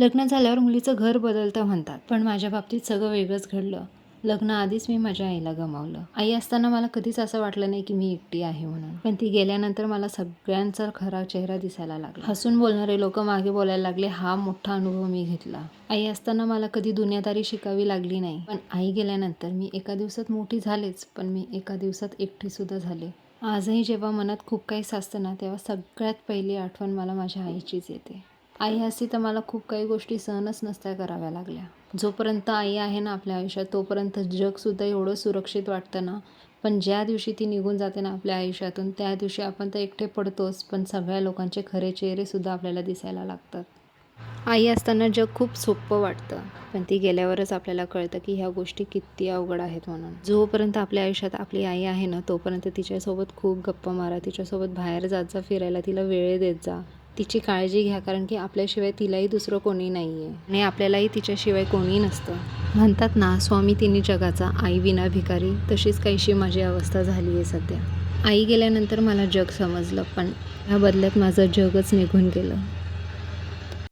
लग्न झाल्यावर मुलीचं घर बदलतं म्हणतात, पण माझ्या बाबतीत सगळं वेगळंच घडलं. लग्नाआधीच मी माझ्या आईला गमावलं. आई असताना मला कधीच असं वाटलं नाही की मी एकटी आहे म्हणून, पण ती गेल्यानंतर मला सगळ्यांचा खरा चेहरा दिसायला लागला. हसून बोलणारे लोक मागे बोलायला लागले. हा मोठा अनुभव मी घेतला. आई असताना मला कधी दुनियादारी शिकावी लागली नाही, पण आई गेल्यानंतर मी एका दिवसात मोठी झालेच, पण मी एका दिवसात एकटी सुद्धा झाले. आजही जेव्हा मनात खूप काही साचतं ना, तेव्हा सगळ्यात पहिली आठवण मला माझ्या आईचीच येते. आई असती तर मला खूप काही गोष्टी सहनच नसत्या कराव्या लागल्या. जोपर्यंत आई आहे ना आपल्या आयुष्यात, तोपर्यंत जगसुद्धा एवढं सुरक्षित वाटतं ना, पण ज्या दिवशी ती निघून जाते ना आपल्या आयुष्यातून, त्या दिवशी आपण तर एकटे पडतोच, पण सगळ्या लोकांचे खरे चेहरेसुद्धा आपल्याला दिसायला लागतात. आई असताना जग खूप सोपं वाटतं, पण ती गेल्यावरच आपल्याला कळतं की ह्या गोष्टी किती अवघड आहेत म्हणून. जोपर्यंत आपल्या आयुष्यात आपली आई आहे ना, तोपर्यंत तिच्यासोबत खूप गप्पा मारा, तिच्यासोबत बाहेर जात जा फिरायला, तिला वेळ देत जा, तिची काळजी घ्या, कारण की आपल्याशिवाय तिलाही दुसरं कोणी नाही आहे आणि आपल्यालाही तिच्याशिवाय कोणी नसतं. म्हणतात ना, स्वामी तिन्ही जगाचा, आई विना भिकारी, तशीच काहीशी माझी अवस्था झाली आहे सध्या. आई गेल्यानंतर मला जग समजलं, पण ह्या बदल्यात माझं जगच निघून गेलं.